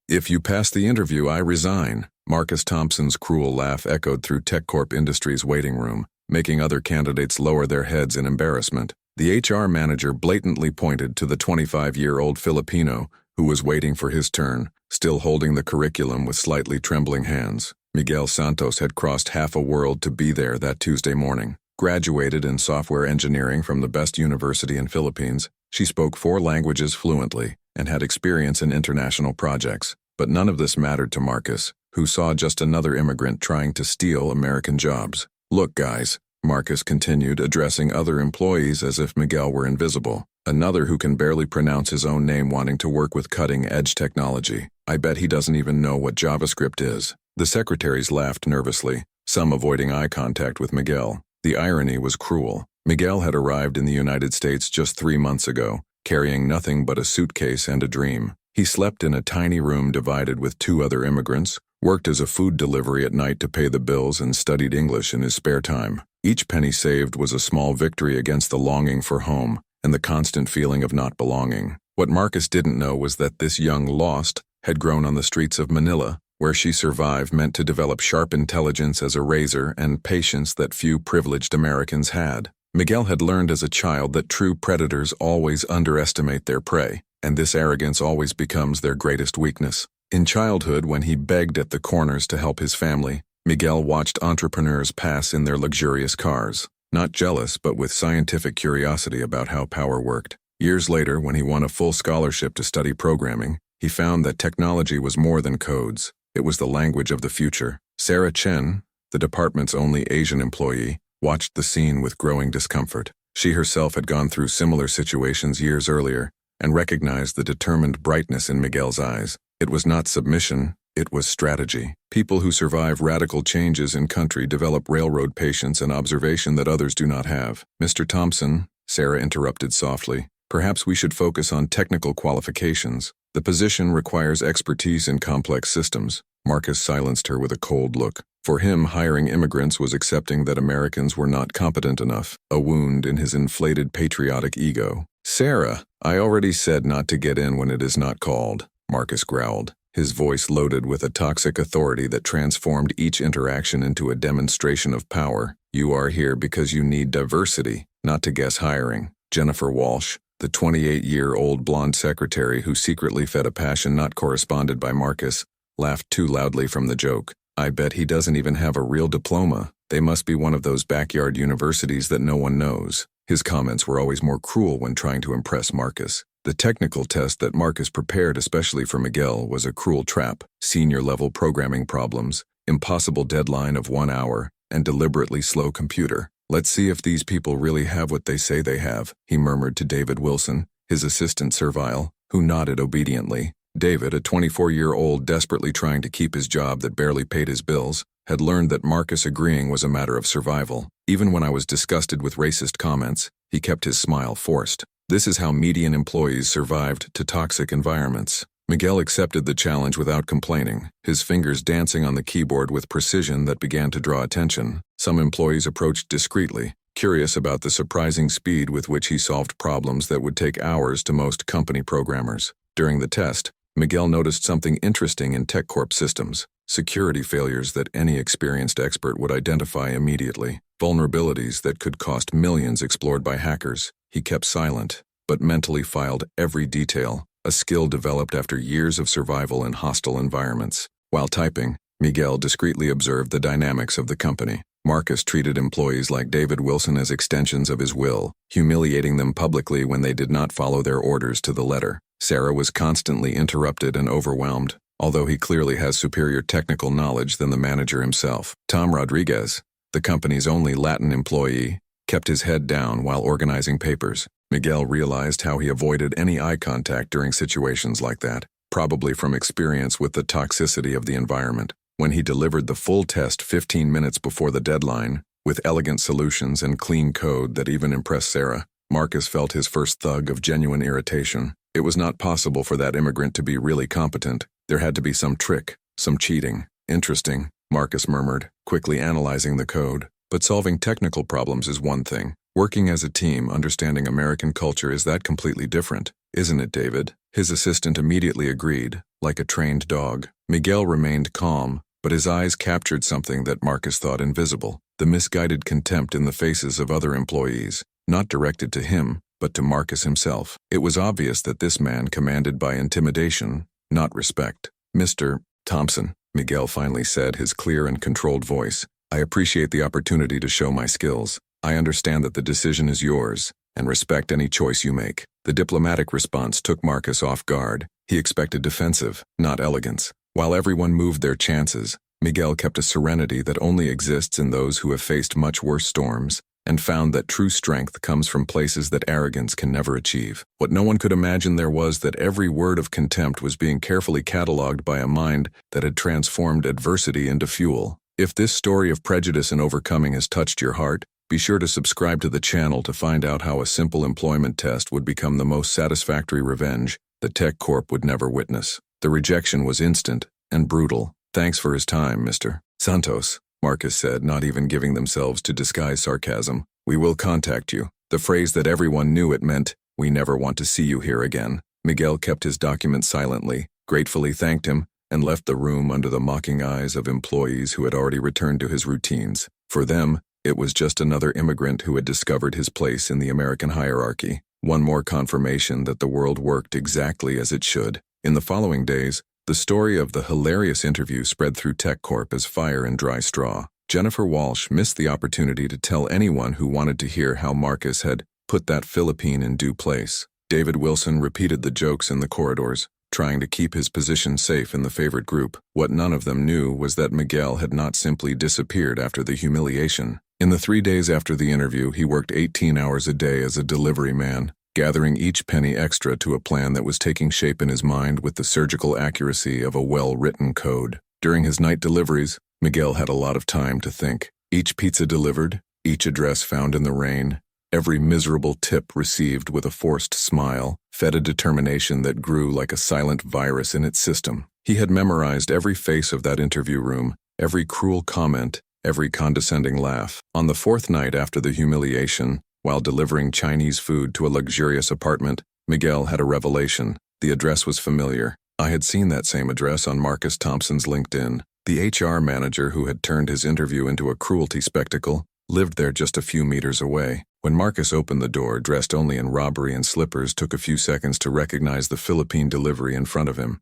"If you pass the interview, I resign." Marcus Thompson's cruel laugh echoed through TechCorp Industries' waiting room, making other candidates lower their heads in embarrassment. The HR manager blatantly pointed to the 25-year-old Filipino who was waiting for his turn, still holding the curriculum with slightly trembling hands. Miguel Santos had crossed half a world to be there that Tuesday morning. Graduated in software engineering from the best university in Philippines, she spoke 4 languages fluently and had experience in international projects. But none of this mattered to Marcus, who saw just another immigrant trying to steal American jobs. "Look, guys," Marcus continued, addressing other employees as if Miguel were invisible. "Another who can barely pronounce his own name wanting to work with cutting-edge technology. I bet he doesn't even know what JavaScript is." The secretaries laughed nervously, some avoiding eye contact with Miguel. The irony was cruel. Miguel had arrived in the United States just 3 months ago, carrying nothing but a suitcase and a dream. He slept in a tiny room divided with 2 other immigrants, worked as a food delivery at night to pay the bills, and studied English in his spare time. Each penny saved was a small victory against the longing for home and the constant feeling of not belonging. What Marcus didn't know was that this young lost had grown on the streets of Manila, where she survived meant to develop sharp intelligence as a razor and patience that few privileged Americans had. Miguel had learned as a child that true predators always underestimate their prey, and this arrogance always becomes their greatest weakness. In childhood, when he begged at the corners to help his family, Miguel watched entrepreneurs pass in their luxurious cars, not jealous but with scientific curiosity about how power worked. Years later, when he won a full scholarship to study programming, he found that technology was more than codes. It was the language of the future. Sarah Chen, the department's only Asian employee, watched the scene with growing discomfort. She herself had gone through similar situations years earlier and recognized the determined brightness in Miguel's eyes. It was not submission, it was strategy. People who survive radical changes in country develop railroad patience and observation that others do not have. "Mr. Thompson," Sarah interrupted softly, "perhaps we should focus on technical qualifications. The position requires expertise in complex systems." Marcus silenced her with a cold look. For him, hiring immigrants was accepting that Americans were not competent enough, a wound in his inflated patriotic ego. "Sarah, I already said not to get in when it is not called," Marcus growled, his voice loaded with a toxic authority that transformed each interaction into a demonstration of power. "You are here because you need diversity, not to guess hiring." Jennifer Walsh, the 28-year-old blonde secretary who secretly fed a passion not corresponded by Marcus, laughed too loudly from the joke. "I bet he doesn't even have a real diploma. They must be one of those backyard universities that no one knows." His comments were always more cruel when trying to impress Marcus. The technical test that Marcus prepared especially for Miguel was a cruel trap: senior-level programming problems, impossible deadline of 1 hour, and deliberately slow computer. "Let's see if these people really have what they say they have," he murmured to David Wilson, his assistant servile, who nodded obediently. David, a 24-year-old desperately trying to keep his job that barely paid his bills, had learned that Marcus agreeing was a matter of survival. Even when I was disgusted with racist comments, he kept his smile forced. This is how median employees survived to toxic environments. Miguel accepted the challenge without complaining, his fingers dancing on the keyboard with precision that began to draw attention. Some employees approached discreetly, curious about the surprising speed with which he solved problems that would take hours to most company programmers. During the test, Miguel noticed something interesting in TechCorp systems: security failures that any experienced expert would identify immediately, vulnerabilities that could cost millions explored by hackers. He kept silent, but mentally filed every detail, a skill developed after years of survival in hostile environments. While typing, Miguel discreetly observed the dynamics of the company. Marcus treated employees like David Wilson as extensions of his will, humiliating them publicly when they did not follow their orders to the letter. Sarah was constantly interrupted and overwhelmed, although he clearly has superior technical knowledge than the manager himself. Tom Rodriguez, the company's only Latin employee, kept his head down while organizing papers. Miguel realized how he avoided any eye contact during situations like that, probably from experience with the toxicity of the environment. When he delivered the full test 15 minutes before the deadline, with elegant solutions and clean code that even impressed Sarah, Marcus felt his first thug of genuine irritation. It was not possible for that immigrant to be really competent. There had to be some trick, some cheating. "Interesting," Marcus murmured, quickly analyzing the code. "But solving technical problems is one thing. Working as a team, understanding American culture is that completely different, isn't it, David? His assistant immediately agreed, like a trained dog. Miguel remained calm, but his eyes captured something that Marcus thought invisible, the misguided contempt in the faces of other employees, not directed to him, but to Marcus himself. It was obvious that this man commanded by intimidation, not respect. Mr. Thompson, Miguel finally said, his clear and controlled voice, I appreciate the opportunity to show my skills. I understand that the decision is yours, and respect any choice you make. The diplomatic response took Marcus off guard. He expected defensive, not elegance. While everyone moved their chances, Miguel kept a serenity that only exists in those who have faced much worse storms, and found that true strength comes from places that arrogance can never achieve. What no one could imagine there was that every word of contempt was being carefully catalogued by a mind that had transformed adversity into fuel. If this story of prejudice and overcoming has touched your heart, be sure to subscribe to the channel to find out how a simple employment test would become the most satisfactory revenge that Tech Corp would never witness. The rejection was instant and brutal. Thanks for his time, Mr. Santos, Marcus said, not even giving themselves to disguise sarcasm. We will contact you. The phrase that everyone knew it meant, we never want to see you here again. Miguel kept his document silently, gratefully thanked him, and left the room under the mocking eyes of employees who had already returned to his routines. For them, it was just another immigrant who had discovered his place in the American hierarchy. One more confirmation that the world worked exactly as it should. In the following days, the story of the hilarious interview spread through Tech Corp as fire in dry straw. Jennifer Walsh missed the opportunity to tell anyone who wanted to hear how Marcus had put that Philippine in due place. David Wilson repeated the jokes in the corridors, trying to keep his position safe in the favorite group. What none of them knew was that Miguel had not simply disappeared after the humiliation. In the 3 days after the interview, he worked 18 hours a day as a delivery man, gathering each penny extra to a plan that was taking shape in his mind with the surgical accuracy of a well-written code. During his night deliveries, Miguel had a lot of time to think. Each pizza delivered, each address found in the rain, every miserable tip received with a forced smile, fed a determination that grew like a silent virus in its system. He had memorized every face of that interview room, every cruel comment, every condescending laugh. On the 4th night after the humiliation, while delivering Chinese food to a luxurious apartment, Miguel had a revelation. The address was familiar. I had seen that same address on Marcus Thompson's LinkedIn. The HR manager who had turned his interview into a cruelty spectacle lived there just a few meters away. When Marcus opened the door, dressed only in robbery and slippers, took a few seconds to recognize the Philippine delivery in front of him.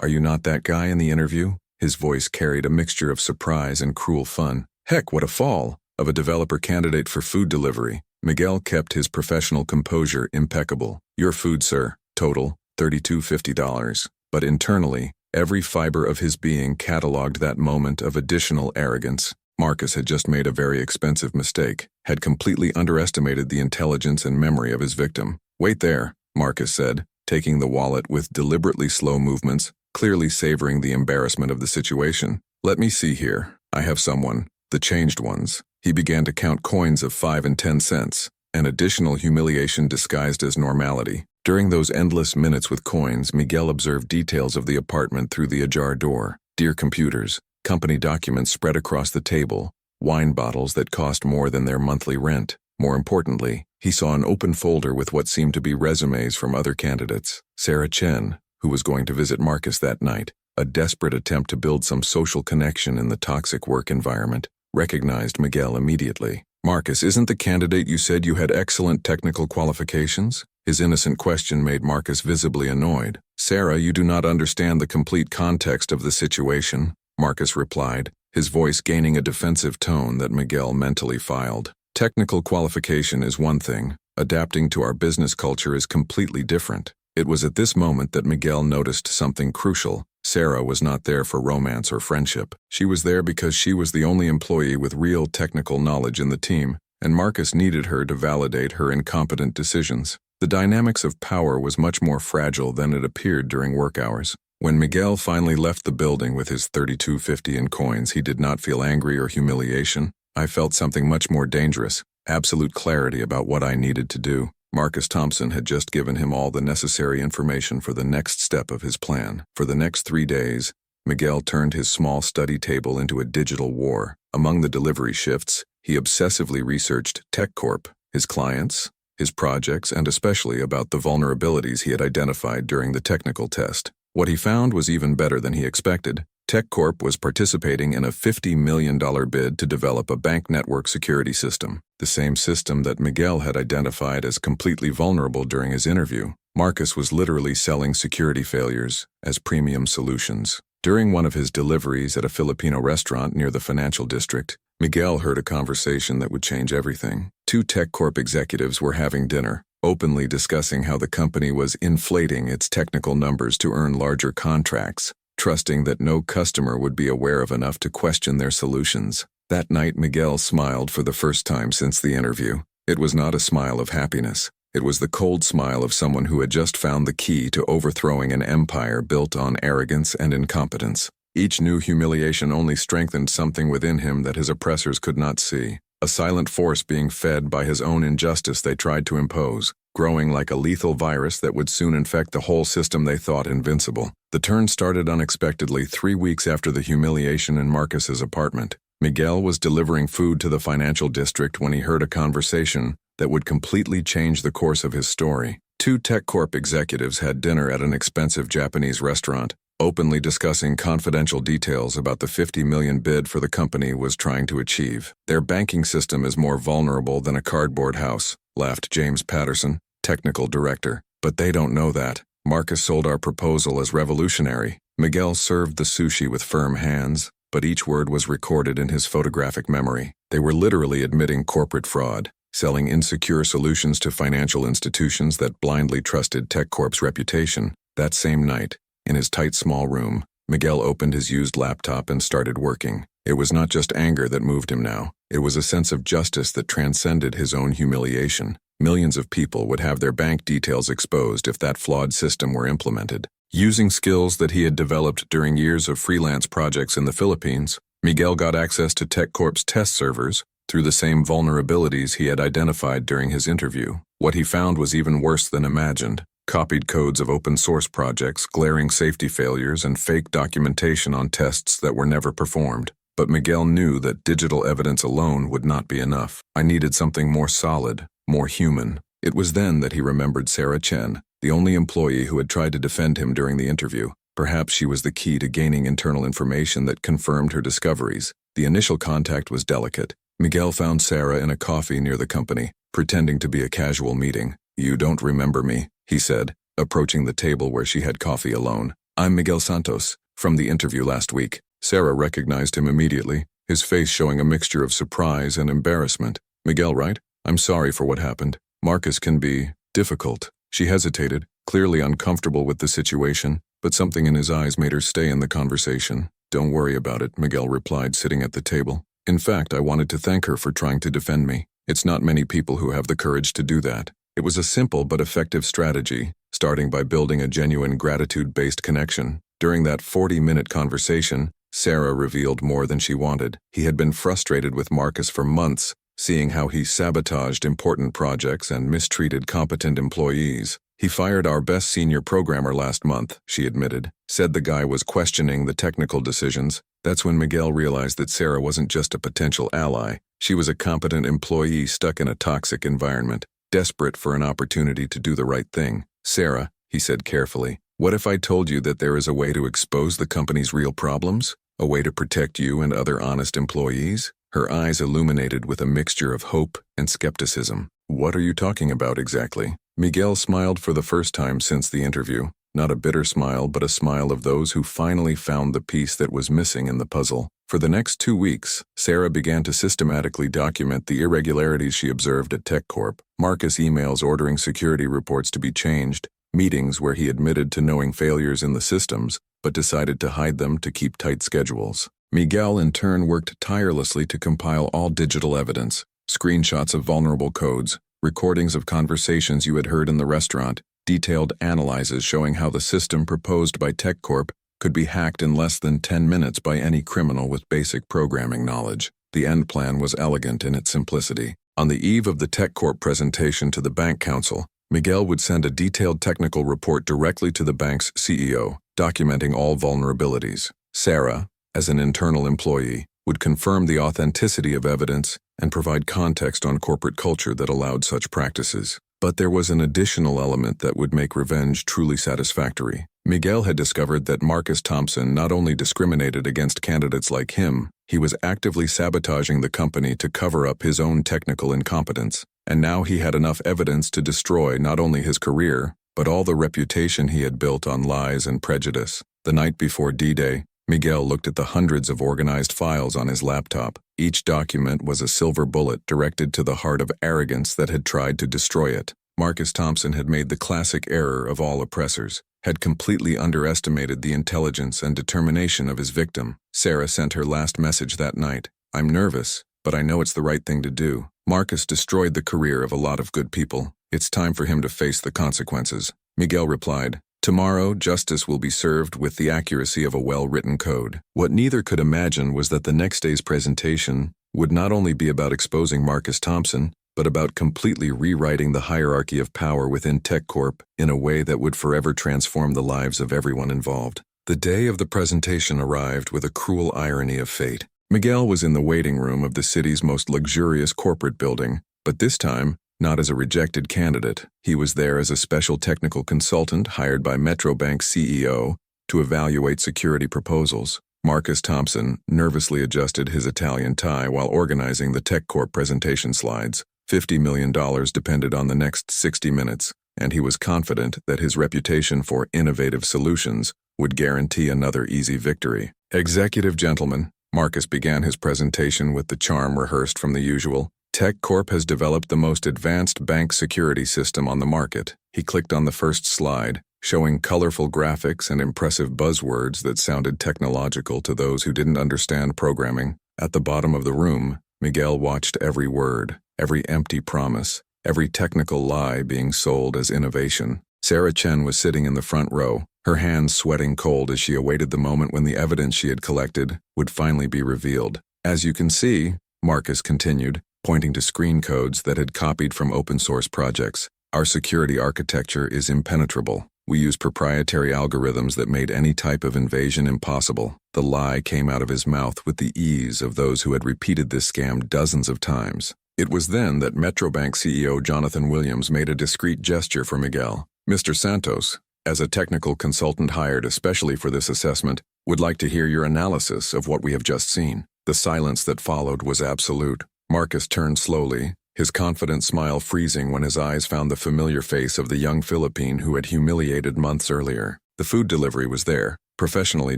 Are you not that guy in the interview? His voice carried a mixture of surprise and cruel fun. Heck, what a fall! Of a developer candidate for food delivery. Miguel kept his professional composure impeccable. Your food, sir. Total, $32.50. But internally, every fiber of his being cataloged that moment of additional arrogance. Marcus had just made a very expensive mistake, had completely underestimated the intelligence and memory of his victim. Wait there, Marcus said, taking the wallet with deliberately slow movements, clearly savoring the embarrassment of the situation. Let me see here. I have someone. The changed ones. He began to count coins of 5 and 10 cents, an additional humiliation disguised as normality. During those endless minutes with coins, Miguel observed details of the apartment through the ajar door. Dear computers, company documents spread across the table, wine bottles that cost more than their monthly rent. More importantly, he saw an open folder with what seemed to be resumes from other candidates. Sarah Chen, who was going to visit Marcus that night, a desperate attempt to build some social connection in the toxic work environment, recognized Miguel immediately. Marcus, isn't the candidate you said you had excellent technical qualifications? His innocent question made Marcus visibly annoyed. Sarah, you do not understand the complete context of the situation, Marcus replied, his voice gaining a defensive tone that Miguel mentally filed. Technical qualification is one thing. Adapting to our business culture is completely different. It was at this moment that Miguel noticed something crucial. Sarah was not there for romance or friendship. She was there because she was the only employee with real technical knowledge in the team, and Marcus needed her to validate her incompetent decisions. The dynamics of power was much more fragile than it appeared during work hours. When Miguel finally left the building with his $32.50 in coins, he did not feel angry or humiliation. I felt something much more dangerous, absolute clarity about what I needed to do. Marcus Thompson had just given him all the necessary information for the next step of his plan. For the next 3 days, Miguel turned his small study table into a digital war. Among the delivery shifts, he obsessively researched Tech Corp, his clients, his projects, and especially about the vulnerabilities he had identified during the technical test. What he found was even better than he expected. TechCorp was participating in a $50 million bid to develop a bank network security system, the same system that Miguel had identified as completely vulnerable during his interview. Marcus was literally selling security failures as premium solutions. During one of his deliveries at a Filipino restaurant near the financial district, Miguel heard a conversation that would change everything. Two TechCorp executives were having dinner, openly discussing how the company was inflating its technical numbers to earn larger contracts, trusting that no customer would be aware of enough to question their solutions. That night, Miguel smiled for the first time since the interview. It was not a smile of happiness. It was the cold smile of someone who had just found the key to overthrowing an empire built on arrogance and incompetence. Each new humiliation only strengthened something within him that his oppressors could not see. A silent force being fed by his own injustice they tried to impose, growing like a lethal virus that would soon infect the whole system they thought invincible. The turn started unexpectedly 3 weeks after the humiliation in Marcus's apartment. Miguel was delivering food to the financial district when he heard a conversation that would completely change the course of his story. Two TechCorp executives had dinner at an expensive Japanese restaurant, openly discussing confidential details about the $50 million bid for the company was trying to achieve. Their banking system is more vulnerable than a cardboard house, laughed James Patterson, technical director. But they don't know that. Marcus sold our proposal as revolutionary. Miguel served the sushi with firm hands, but each word was recorded in his photographic memory. They were literally admitting corporate fraud, selling insecure solutions to financial institutions that blindly trusted TechCorp's reputation. That same night, in his tight small room, Miguel opened his used laptop and started working. It was not just anger that moved him now. It was a sense of justice that transcended his own humiliation. Millions of people would have their bank details exposed if that flawed system were implemented. Using skills that he had developed during years of freelance projects in the Philippines, Miguel got access to TechCorp's test servers through the same vulnerabilities he had identified during his interview. What he found was even worse than imagined. Copied codes of open-source projects, glaring safety failures, and fake documentation on tests that were never performed. But Miguel knew that digital evidence alone would not be enough. I needed something more solid, more human. It was then that he remembered Sarah Chen, the only employee who had tried to defend him during the interview. Perhaps she was the key to gaining internal information that confirmed her discoveries. The initial contact was delicate. Miguel found Sarah in a coffee near the company, pretending to be a casual meeting. "You don't remember me," he said, approaching the table where she had coffee alone. "I'm Miguel Santos, from the interview last week." Sarah recognized him immediately, his face showing a mixture of surprise and embarrassment. "Miguel, right? I'm sorry for what happened. Marcus can be difficult." She hesitated, clearly uncomfortable with the situation, but something in his eyes made her stay in the conversation. "Don't worry about it," Miguel replied, sitting at the table. "In fact, I wanted to thank her for trying to defend me. It's not many people who have the courage to do that." It was a simple but effective strategy, starting by building a genuine gratitude-based connection. During that 40-minute conversation, Sarah revealed more than she wanted. He had been frustrated with Marcus for months, seeing how he sabotaged important projects and mistreated competent employees. "He fired our best senior programmer last month," she admitted. Said the guy was questioning the technical decisions. That's when Miguel realized that Sarah wasn't just a potential ally. She was a competent employee stuck in a toxic environment, desperate for an opportunity to do the right thing. "Sarah," he said carefully, "what if I told you that there is a way to expose the company's real problems? A way to protect you and other honest employees?" Her eyes illuminated with a mixture of hope and skepticism. "What are you talking about exactly?" Miguel smiled for the first time since the interview. Not a bitter smile, but a smile of those who finally found the piece that was missing in the puzzle. For the next 2 weeks, Sarah began to systematically document the irregularities she observed at TechCorp. Marcus emails ordering security reports to be changed, meetings where he admitted to knowing failures in the systems, but decided to hide them to keep tight schedules. Miguel in turn worked tirelessly to compile all digital evidence, screenshots of vulnerable codes, recordings of conversations you had heard in the restaurant, detailed analyses showing how the system proposed by TechCorp could be hacked in less than 10 minutes by any criminal with basic programming knowledge. The end plan was elegant in its simplicity. On the eve of the TechCorp presentation to the bank council, Miguel would send a detailed technical report directly to the bank's CEO, documenting all vulnerabilities. Sarah, as an internal employee, would confirm the authenticity of evidence and provide context on corporate culture that allowed such practices. But there was an additional element that would make revenge truly satisfactory. Miguel had discovered that Marcus Thompson not only discriminated against candidates like him, he was actively sabotaging the company to cover up his own technical incompetence. And now he had enough evidence to destroy not only his career, but all the reputation he had built on lies and prejudice. The night before D-Day, Miguel looked at the hundreds of organized files on his laptop. Each document was a silver bullet directed to the heart of arrogance that had tried to destroy it. Marcus Thompson had made the classic error of all oppressors, had completely underestimated the intelligence and determination of his victim. Sarah sent her last message that night. "I'm nervous, but I know it's the right thing to do. Marcus destroyed the career of a lot of good people. It's time for him to face the consequences." Miguel replied, "Tomorrow, justice will be served with the accuracy of a well-written code." What neither could imagine was that the next day's presentation would not only be about exposing Marcus Thompson, but about completely rewriting the hierarchy of power within TechCorp in a way that would forever transform the lives of everyone involved. The day of the presentation arrived with a cruel irony of fate. Miguel was in the waiting room of the city's most luxurious corporate building, but this time, not as a rejected candidate. He was there as a special technical consultant hired by Metrobank's CEO to evaluate security proposals. Marcus Thompson nervously adjusted his Italian tie while organizing the TechCorp presentation slides. $50 million depended on the next 60 minutes, and he was confident that his reputation for innovative solutions would guarantee another easy victory. "Executive gentlemen," Marcus began his presentation with the charm rehearsed from the usual. "TechCorp has developed the most advanced bank security system on the market." He clicked on the first slide, showing colorful graphics and impressive buzzwords that sounded technological to those who didn't understand programming. At the bottom of the room, Miguel watched every word, every empty promise, every technical lie being sold as innovation. Sarah Chen was sitting in the front row, her hands sweating cold as she awaited the moment when the evidence she had collected would finally be revealed. "As you can see," Marcus continued, pointing to screen codes that had copied from open-source projects, "our security architecture is impenetrable. We use proprietary algorithms that made any type of invasion impossible." The lie came out of his mouth with the ease of those who had repeated this scam dozens of times. It was then that Metrobank CEO Jonathan Williams made a discreet gesture for Miguel. "Mr. Santos, as a technical consultant hired especially for this assessment, would like to hear your analysis of what we have just seen." The silence that followed was absolute. Marcus turned slowly, his confident smile freezing when his eyes found the familiar face of the young Philippine who had humiliated months earlier. The food delivery was there, professionally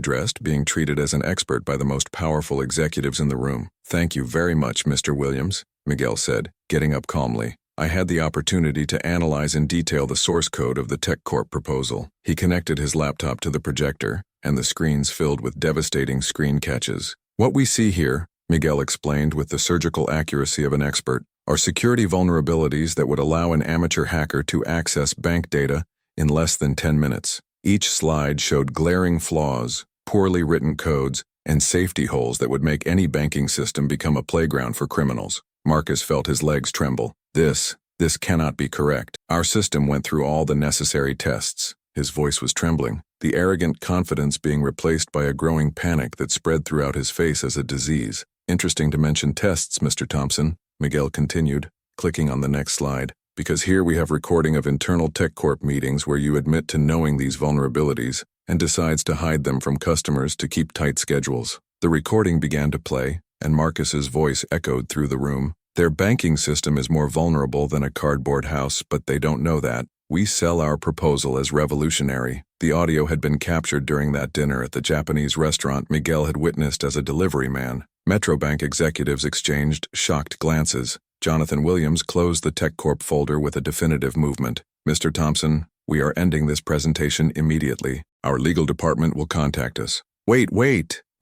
dressed, being treated as an expert by the most powerful executives in the room. "Thank you very much, Mr. Williams," Miguel said, getting up calmly. "I had the opportunity to analyze in detail the source code of the TechCorp proposal." He connected his laptop to the projector, and the screens filled with devastating screen catches. "What we see here," Miguel explained with the surgical accuracy of an expert, "are security vulnerabilities that would allow an amateur hacker to access bank data in less than 10 minutes. Each slide showed glaring flaws, poorly written codes, and safety holes that would make any banking system become a playground for criminals." Marcus felt his legs tremble. This cannot be correct. "Our system went through all the necessary tests." His voice was trembling, the arrogant confidence being replaced by a growing panic that spread throughout his face as a disease. "Interesting to mention tests, Mr. Thompson," Miguel continued, clicking on the next slide, "because here we have recording of internal TechCorp meetings where you admit to knowing these vulnerabilities and decides to hide them from customers to keep tight schedules." The recording began to play, and Marcus's voice echoed through the room. "Their banking system is more vulnerable than a cardboard house, but they don't know that. We sell our proposal as revolutionary." The audio had been captured during that dinner at the Japanese restaurant Miguel had witnessed as a delivery man. Metrobank executives exchanged shocked glances. Jonathan Williams closed the TechCorp folder with a definitive movement. "Mr. Thompson, we are ending this presentation immediately. Our legal department will contact us." Wait,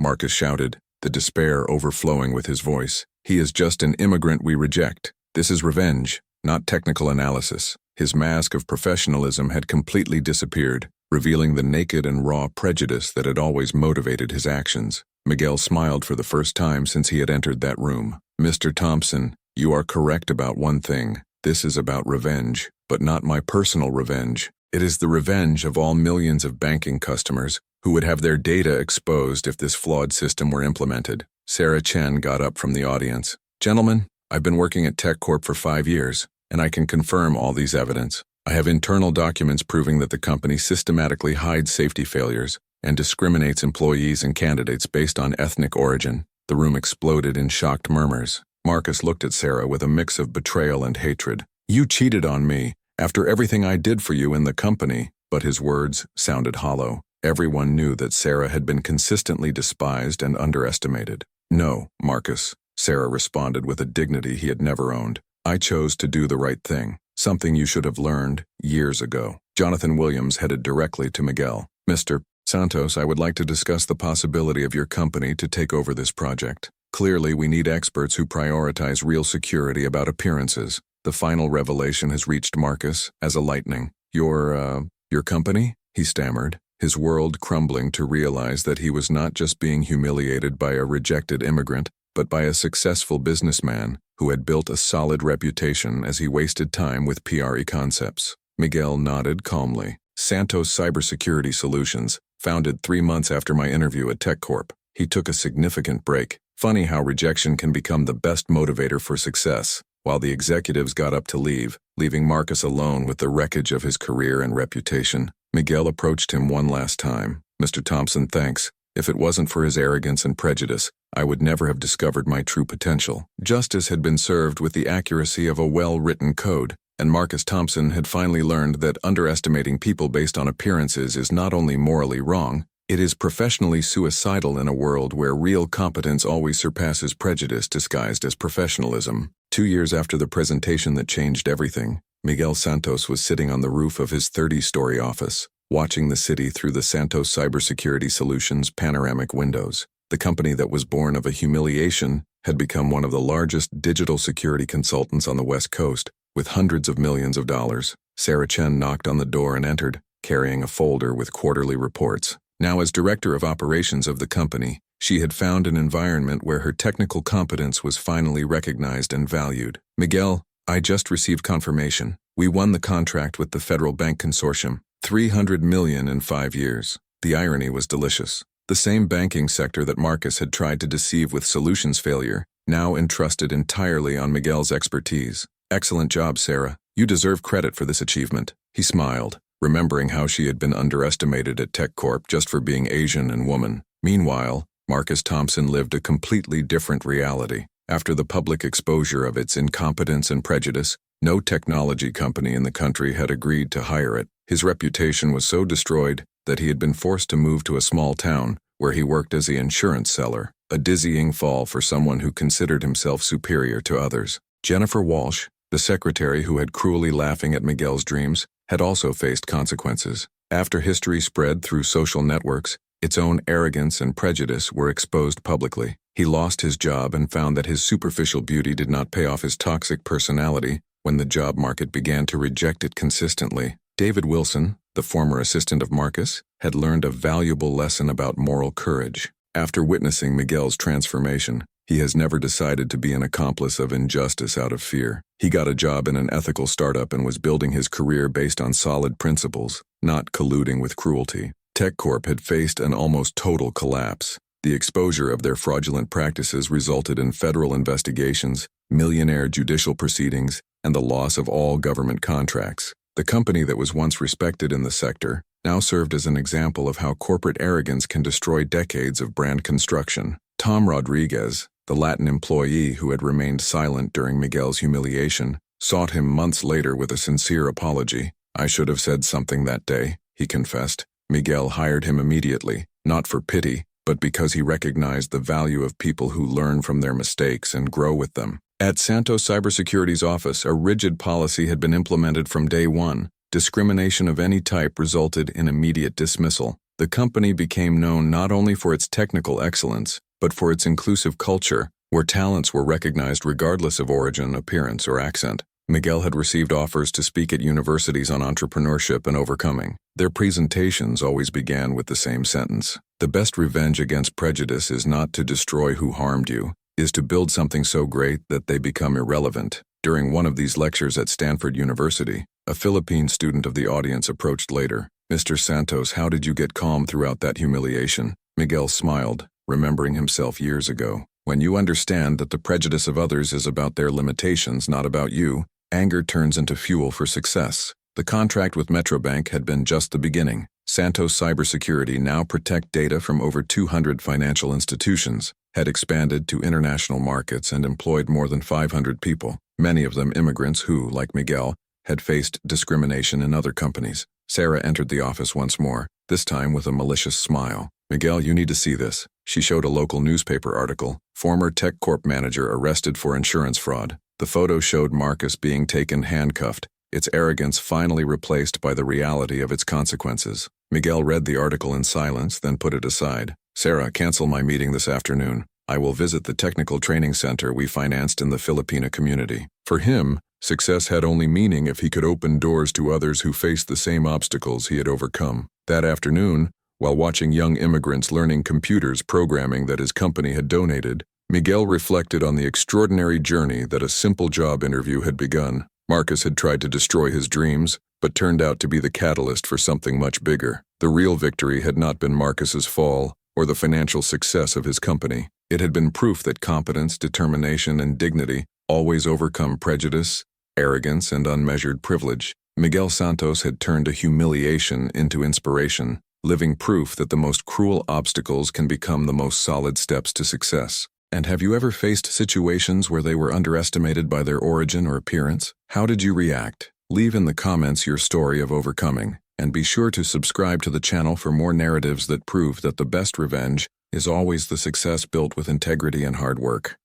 Marcus shouted, the despair overflowing with his voice. "He is just an immigrant we reject. This is revenge, not technical analysis." His mask of professionalism had completely disappeared, revealing the naked and raw prejudice that had always motivated his actions. Miguel smiled for the first time since he had entered that room. "Mr. Thompson, you are correct about one thing. This is about revenge, but not my personal revenge. It is the revenge of all millions of banking customers who would have their data exposed if this flawed system were implemented. Sarah Chen got up from the audience. Gentlemen, I've been working at TechCorp for 5 years, and I can confirm all these evidence. I have internal documents proving that the company systematically hides safety failures and discriminates employees and candidates based on ethnic origin. The room exploded in shocked murmurs. Marcus looked at Sarah with a mix of betrayal and hatred. You cheated on me, after everything I did for you in the company. But his words sounded hollow. Everyone knew that Sarah had been consistently despised and underestimated. No, Marcus, Sarah responded with a dignity he had never owned. I chose to do the right thing, something you should have learned years ago. Jonathan Williams headed directly to Miguel. Mr. Santos, I would like to discuss the possibility of your company to take over this project. Clearly, we need experts who prioritize real security about appearances. The final revelation has reached Marcus as a lightning. Your company? He stammered, his world crumbling to realize that he was not just being humiliated by a rejected immigrant, but by a successful businessman who had built a solid reputation as he wasted time with PRE concepts. Miguel nodded calmly. Santos Cybersecurity Solutions, founded 3 months after my interview at TechCorp. He took a significant break. Funny how rejection can become the best motivator for success. While the executives got up to leave, leaving Marcus alone with the wreckage of his career and reputation, Miguel approached him one last time. Mr. Thompson, thanks. If it wasn't for his arrogance and prejudice, I would never have discovered my true potential. Justice had been served with the accuracy of a well-written code, and Marcus Thompson had finally learned that underestimating people based on appearances is not only morally wrong, it is professionally suicidal in a world where real competence always surpasses prejudice disguised as professionalism. 2 years after the presentation that changed everything, Miguel Santos was sitting on the roof of his 30-story office, watching the city through the Santos Cybersecurity Solutions panoramic windows. The company that was born of a humiliation had become one of the largest digital security consultants on the West Coast, with hundreds of millions of dollars. Sarah Chen knocked on the door and entered, carrying a folder with quarterly reports. Now as director of operations of the company, she had found an environment where her technical competence was finally recognized and valued. Miguel, I just received confirmation. We won the contract with the Federal Bank Consortium, $300 million in 5 years. The irony was delicious. The same banking sector that Marcus had tried to deceive with solutions failure, now entrusted entirely on Miguel's expertise. Excellent job, Sarah. You deserve credit for this achievement. He smiled, remembering how she had been underestimated at TechCorp just for being Asian and woman. Meanwhile, Marcus Thompson lived a completely different reality. After the public exposure of its incompetence and prejudice, no technology company in the country had agreed to hire it. His reputation was so destroyed that he had been forced to move to a small town where he worked as the insurance seller, a dizzying fall for someone who considered himself superior to others. Jennifer Walsh, the secretary who had cruelly laughing at Miguel's dreams, had also faced consequences. After history spread through social networks, its own arrogance and prejudice were exposed publicly. He lost his job and found that his superficial beauty did not pay off his toxic personality when the job market began to reject it consistently. David Wilson, the former assistant of Marcus, had learned a valuable lesson about moral courage. After witnessing Miguel's transformation, he has never decided to be an accomplice of injustice out of fear. He got a job in an ethical startup and was building his career based on solid principles, not colluding with cruelty. TechCorp had faced an almost total collapse. The exposure of their fraudulent practices resulted in federal investigations, millionaire judicial proceedings, and the loss of all government contracts. The company that was once respected in the sector now served as an example of how corporate arrogance can destroy decades of brand construction. Tom Rodriguez, the Latin employee who had remained silent during Miguel's humiliation, sought him months later with a sincere apology. I should have said something that day, he confessed. Miguel hired him immediately, not for pity, but because he recognized the value of people who learn from their mistakes and grow with them. At Santos Cybersecurity's office, a rigid policy had been implemented from day one. Discrimination of any type resulted in immediate dismissal. The company became known not only for its technical excellence, but for its inclusive culture, where talents were recognized regardless of origin, appearance, or accent. Miguel had received offers to speak at universities on entrepreneurship and overcoming. Their presentations always began with the same sentence: the best revenge against prejudice is not to destroy who harmed you, is to build something so great that they become irrelevant. During one of these lectures at Stanford University, a Philippine student of the audience approached later. Mr. Santos, how did you get calm throughout that humiliation? Miguel smiled, remembering himself years ago. When you understand that the prejudice of others is about their limitations, not about you, anger turns into fuel for success. The contract with Metrobank had been just the beginning. Santos Cybersecurity now protect data from over 200 financial institutions, had expanded to international markets and employed more than 500 people, many of them immigrants who, like Miguel, had faced discrimination in other companies. Sarah entered the office once more, this time with a malicious smile. "Miguel, you need to see this." She showed a local newspaper article. Former Tech Corp manager arrested for insurance fraud. The photo showed Marcus being taken handcuffed, its arrogance finally replaced by the reality of its consequences. Miguel read the article in silence, then put it aside. "Sarah, cancel my meeting this afternoon. I will visit the technical training center we financed in the Filipino community." For him, success had only meaning if he could open doors to others who faced the same obstacles he had overcome. That afternoon, while watching young immigrants learning computers programming that his company had donated, Miguel reflected on the extraordinary journey that a simple job interview had begun. Marcus had tried to destroy his dreams, but turned out to be the catalyst for something much bigger. The real victory had not been Marcus's fall or the financial success of his company. It had been proof that competence, determination, and dignity always overcome prejudice, arrogance, and unmeasured privilege. Miguel Santos had turned a humiliation into inspiration, living proof that the most cruel obstacles can become the most solid steps to success. And have you ever faced situations where they were underestimated by their origin or appearance? How did you react? Leave in the comments your story of overcoming, and be sure to subscribe to the channel for more narratives that prove that the best revenge is always the success built with integrity and hard work.